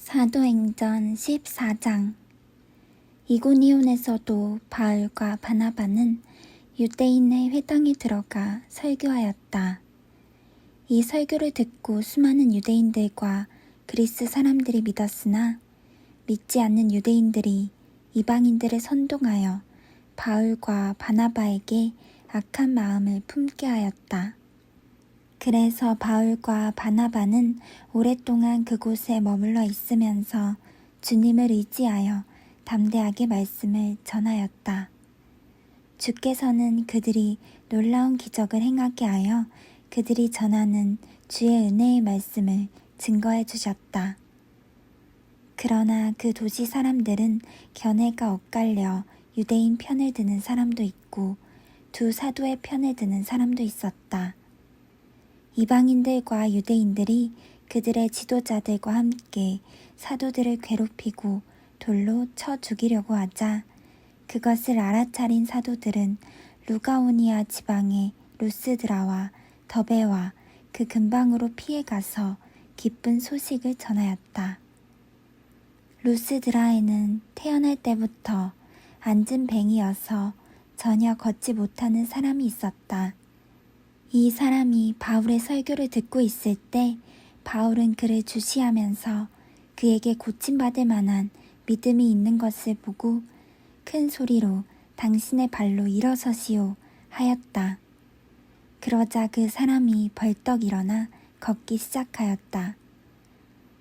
사도행전 14장. 이고니온에서도 바울과 바나바는 유대인의 회당에 들어가 설교하였다. 이 설교를 듣고 수많은 유대인들과 그리스 사람들이 믿었으나 믿지 않는 유대인들이 이방인들을 선동하여 바울과 바나바에게 악한 마음을 품게 하였다. 그래서 바울과 바나바는 오랫동안 그곳에 머물러 있으면서 주님을 의지하여 담대하게 말씀을 전하였다. 주께서는 그들이 놀라운 기적을 행하게 하여 그들이 전하는 주의 은혜의 말씀을 증거해 주셨다. 그러나 그 도시 사람들은 견해가 엇갈려 유대인 편을 드는 사람도 있고 두 사도의 편을 드는 사람도 있었다. 이방인들과 유대인들이 그들의 지도자들과 함께 사도들을 괴롭히고 돌로 쳐 죽이려고 하자 그것을 알아차린 사도들은 루가오니아 지방의 루스드라와 더베와 그 근방으로 피해가서 기쁜 소식을 전하였다. 루스드라에는 태어날 때부터 앉은 뱅이여서 전혀 걷지 못하는 사람이 있었다. 이 사람이 바울의 설교를 듣고 있을 때 바울은 그를 주시하면서 그에게 고침받을 만한 믿음이 있는 것을 보고 큰 소리로 당신의 발로 일어서시오 하였다. 그러자 그 사람이 벌떡 일어나 걷기 시작하였다.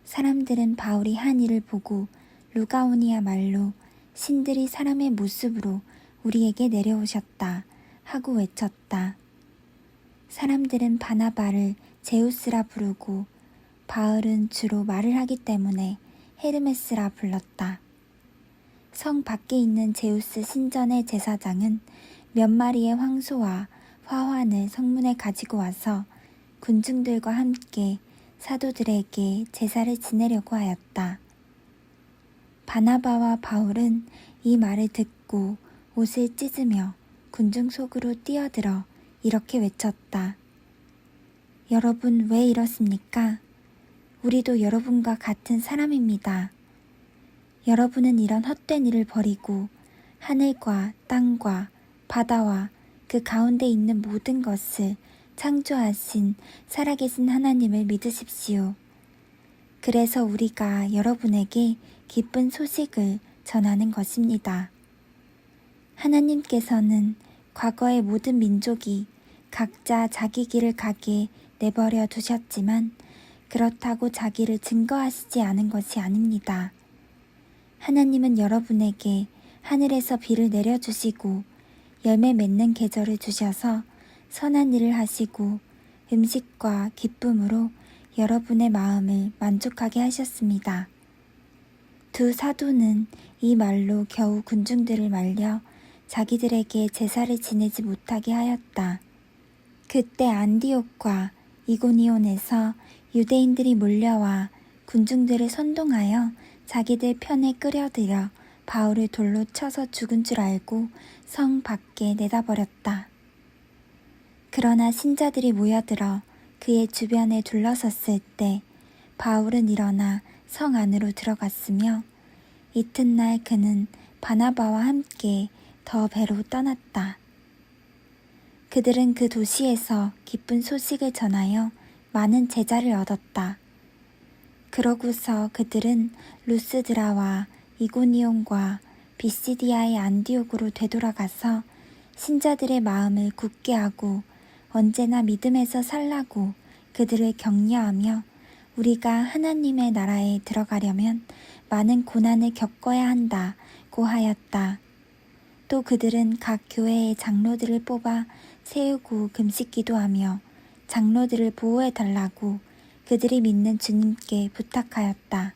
사람들은 바울이 한 일을 보고 루가오니아 말로 신들이 사람의 모습으로 우리에게 내려오셨다 하고 외쳤다. 사람들은 바나바를 제우스라 부르고 바울은 주로 말을 하기 때문에 헤르메스라 불렀다. 성 밖에 있는 제우스 신전의 제사장은 몇 마리의 황소와 화환을 성문에 가지고 와서 군중들과 함께 사도들에게 제사를 지내려고 하였다. 바나바와 바울은 이 말을 듣고 옷을 찢으며 군중 속으로 뛰어들어 이렇게 외쳤다. 여러분 왜 이러십니까? 우리도 여러분과 같은 사람입니다. 여러분은 이런 헛된 일을 버리고 하늘과 땅과 바다와 그 가운데 있는 모든 것을 창조하신 살아계신 하나님을 믿으십시오. 그래서 우리가 여러분에게 기쁜 소식을 전하는 것입니다. 하나님께서는 과거의 모든 민족이 각자 자기 길을 가게 내버려 두셨지만 그렇다고 자기를 증거하시지 않은 것이 아닙니다. 하나님은 여러분에게 하늘에서 비를 내려주시고 열매 맺는 계절을 주셔서 선한 일을 하시고 음식과 기쁨으로 여러분의 마음을 만족하게 하셨습니다. 두 사도는 이 말로 겨우 군중들을 말려 자기들에게 제사를 지내지 못하게 하였다. 그때 안디옥과 이고니온에서 유대인들이 몰려와 군중들을 선동하여 자기들 편에 끌어들여 바울을 돌로 쳐서 죽은 줄 알고 성 밖에 내다버렸다. 그러나 신자들이 모여들어 그의 주변에 둘러섰을 때 바울은 일어나 성 안으로 들어갔으며 이튿날 그는 바나바와 함께 더 배로 떠났다. 그들은 그 도시에서 기쁜 소식을 전하여 많은 제자를 얻었다. 그러고서 그들은 루스드라와 이고니온과 비시디아의 안디옥으로 되돌아가서 신자들의 마음을 굳게 하고 언제나 믿음에서 살라고 그들을 격려하며 우리가 하나님의 나라에 들어가려면 많은 고난을 겪어야 한다고 하였다. 또 그들은 각 교회의 장로들을 뽑아 세우고 금식 기도하며 장로들을 보호해달라고 그들이 믿는 주님께 부탁하였다.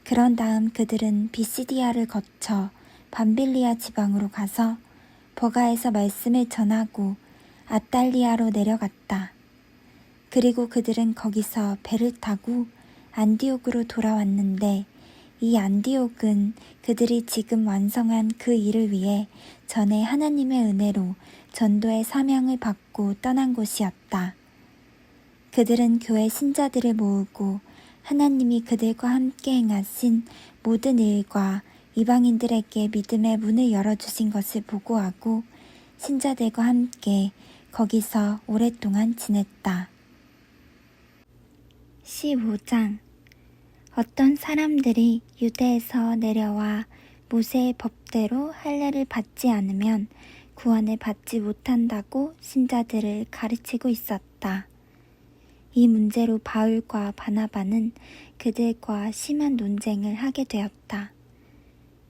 그런 다음 그들은 비시디아를 거쳐 밤빌리아 지방으로 가서 버가에서 말씀을 전하고 아탈리아로 내려갔다. 그리고 그들은 거기서 배를 타고 안디옥으로 돌아왔는데 이 안디옥은 그들이 지금 완성한 그 일을 위해 전에 하나님의 은혜로 전도의 사명을 받고 떠난 곳이었다. 그들은 교회 신자들을 모으고 하나님이 그들과 함께 행하신 모든 일과 이방인들에게 믿음의 문을 열어주신 것을 보고하고 신자들과 함께 거기서 오랫동안 지냈다. 15장. 어떤 사람들이 유대에서 내려와 모세의 법대로 할례를 받지 않으면 구원을 받지 못한다고 신자들을 가르치고 있었다. 이 문제로 바울과 바나바는 그들과 심한 논쟁을 하게 되었다.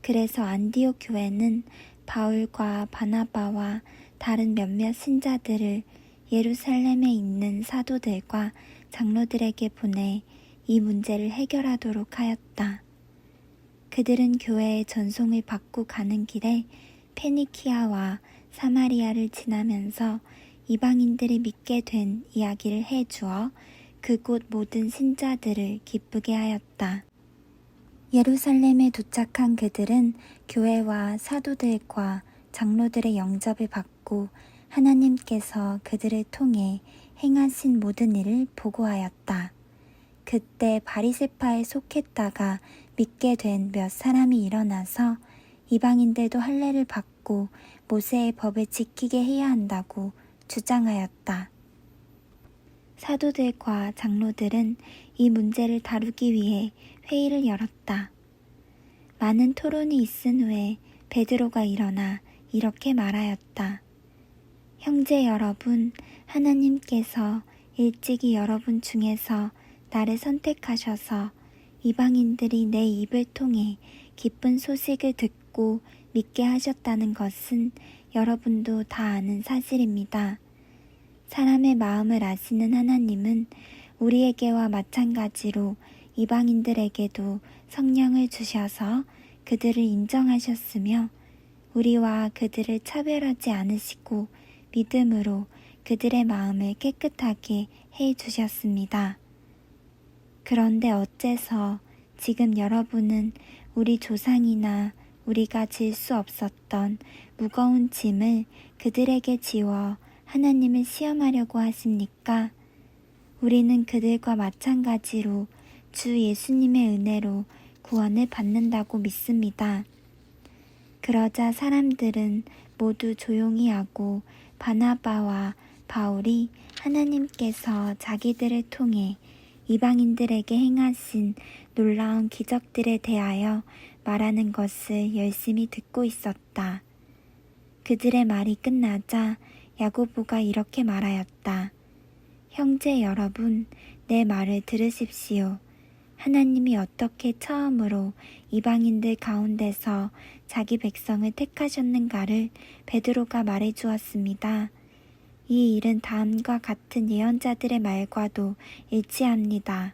그래서 안디옥 교회는 바울과 바나바와 다른 몇몇 신자들을 예루살렘에 있는 사도들과 장로들에게 보내 이 문제를 해결하도록 하였다. 그들은 교회의 전송을 받고 가는 길에 페니키아와 사마리아를 지나면서 이방인들이 믿게 된 이야기를 해주어 그곳 모든 신자들을 기쁘게 하였다. 예루살렘에 도착한 그들은 교회와 사도들과 장로들의 영접을 받고 하나님께서 그들을 통해 행하신 모든 일을 보고하였다. 그때 바리새파에 속했다가 믿게 된 몇 사람이 일어나서 이방인들도 할례를 받고 모세의 법을 지키게 해야 한다고 주장하였다. 사도들과 장로들은 이 문제를 다루기 위해 회의를 열었다. 많은 토론이 있은 후에 베드로가 일어나 이렇게 말하였다. 형제 여러분, 하나님께서 일찍이 여러분 중에서 나를 선택하셔서 이방인들이 내 입을 통해 기쁜 소식을 듣고 믿게 하셨다는 것은 여러분도 다 아는 사실입니다. 사람의 마음을 아시는 하나님은 우리에게와 마찬가지로 이방인들에게도 성령을 주셔서 그들을 인정하셨으며 우리와 그들을 차별하지 않으시고 믿음으로 그들의 마음을 깨끗하게 해 주셨습니다. 그런데 어째서 지금 여러분은 우리 조상이나 우리가 질 수 없었던 무거운 짐을 그들에게 지워 하나님을 시험하려고 하십니까? 우리는 그들과 마찬가지로 주 예수님의 은혜로 구원을 받는다고 믿습니다. 그러자 사람들은 모두 조용히 하고 바나바와 바울이 하나님께서 자기들을 통해 이방인들에게 행하신 놀라운 기적들에 대하여 말하는 것을 열심히 듣고 있었다. 그들의 말이 끝나자 야고보가 이렇게 말하였다. 형제 여러분, 내 말을 들으십시오. 하나님이 어떻게 처음으로 이방인들 가운데서 자기 백성을 택하셨는가를 베드로가 말해주었습니다. 이 일은 다음과 같은 예언자들의 말과도 일치합니다.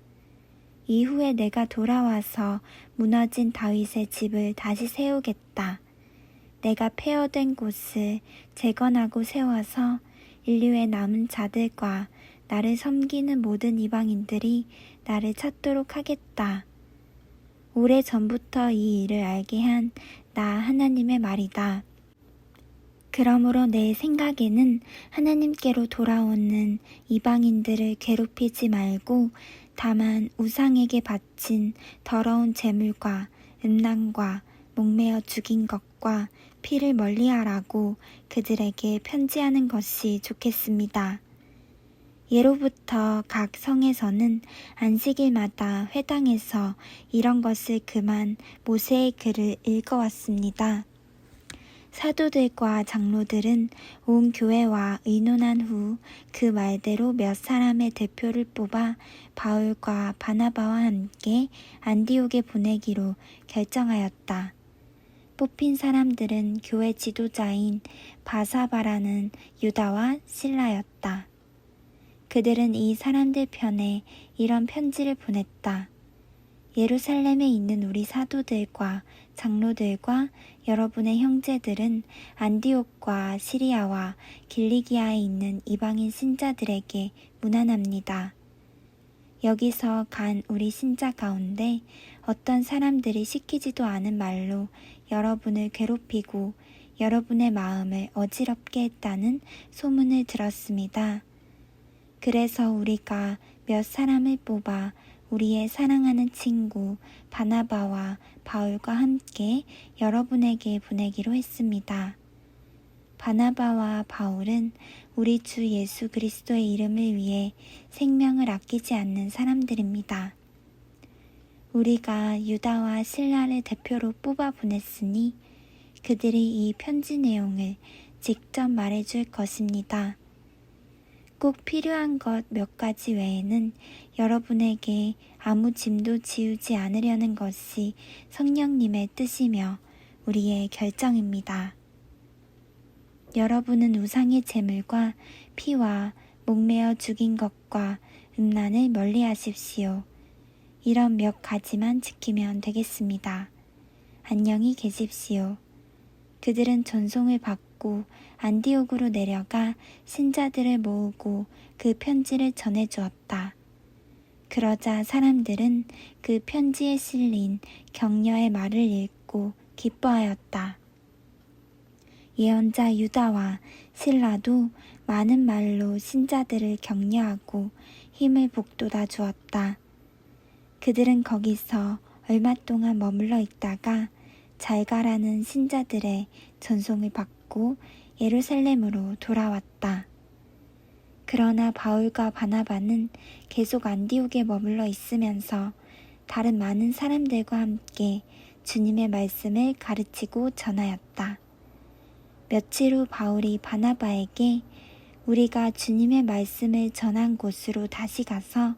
이후에 내가 돌아와서 무너진 다윗의 집을 다시 세우겠다. 내가 폐허된 곳을 재건하고 세워서 인류의 남은 자들과 나를 섬기는 모든 이방인들이 나를 찾도록 하겠다. 오래전부터 이 일을 알게 한 나 하나님의 말이다. 그러므로 내 생각에는 하나님께로 돌아오는 이방인들을 괴롭히지 말고 다만 우상에게 바친 더러운 제물과 음란과 목매어 죽인 것과 피를 멀리하라고 그들에게 편지하는 것이 좋겠습니다. 예로부터 각 성에서는 안식일마다 회당에서 이런 것을 금한 모세의 글을 읽어왔습니다. 사도들과 장로들은 온 교회와 의논한 후 그 말대로 몇 사람의 대표를 뽑아 바울과 바나바와 함께 안디옥에 보내기로 결정하였다. 뽑힌 사람들은 교회 지도자인 바사바라는 유다와 실라였다. 그들은 이 사람들 편에 이런 편지를 보냈다. 예루살렘에 있는 우리 사도들과 장로들과 여러분의 형제들은 안디옥과 시리아와 길리기아에 있는 이방인 신자들에게 문안합니다. 여기서 간 우리 신자 가운데 어떤 사람들이 시키지도 않은 말로 여러분을 괴롭히고 여러분의 마음을 어지럽게 했다는 소문을 들었습니다. 그래서 우리가 몇 사람을 뽑아 우리의 사랑하는 친구 바나바와 바울과 함께 여러분에게 보내기로 했습니다. 바나바와 바울은 우리 주 예수 그리스도의 이름을 위해 생명을 아끼지 않는 사람들입니다. 우리가 유다와 실라를 대표로 뽑아 보냈으니 그들이 이 편지 내용을 직접 말해줄 것입니다. 꼭 필요한 것 몇 가지 외에는 여러분에게 아무 짐도 지우지 않으려는 것이 성령님의 뜻이며 우리의 결정입니다. 여러분은 우상의 제물과 피와 목매어 죽인 것과 음란을 멀리하십시오. 이런 몇 가지만 지키면 되겠습니다. 안녕히 계십시오. 그들은 전송을 받고 안디옥으로 내려가 신자들을 모으고 그 편지를 전해주었다. 그러자 사람들은 그 편지에 실린 격려의 말을 읽고 기뻐하였다. 예언자 유다와 실라도 많은 말로 신자들을 격려하고 힘을 북돋아 주었다. 그들은 거기서 얼마 동안 머물러 있다가 잘 가라는 신자들의 전송을 받고 예루살렘으로 돌아왔다. 그러나 바울과 바나바는 계속 안디옥에 머물러 있으면서 다른 많은 사람들과 함께 주님의 말씀을 가르치고 전하였다. 며칠 후 바울이 바나바에게 우리가 주님의 말씀을 전한 곳으로 다시 가서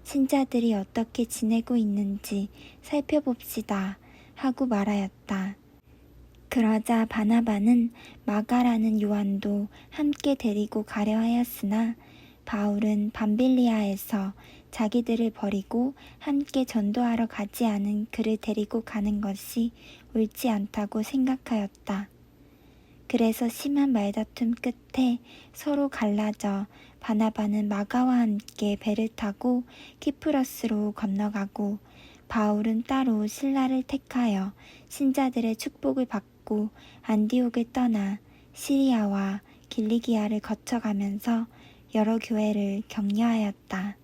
신자들이 어떻게 지내고 있는지 살펴봅시다 하고 말하였다. 그러자 바나바는 마가라는 요한도 함께 데리고 가려 하였으나 바울은 밤빌리아에서 자기들을 버리고 함께 전도하러 가지 않은 그를 데리고 가는 것이 옳지 않다고 생각하였다. 그래서 심한 말다툼 끝에 서로 갈라져 바나바는 마가와 함께 배를 타고 키프러스로 건너가고 바울은 따로 신라를 택하여 신자들의 축복을 받고 안디옥을 떠나 시리아와 길리기아를 거쳐가면서 여러 교회를 격려하였다.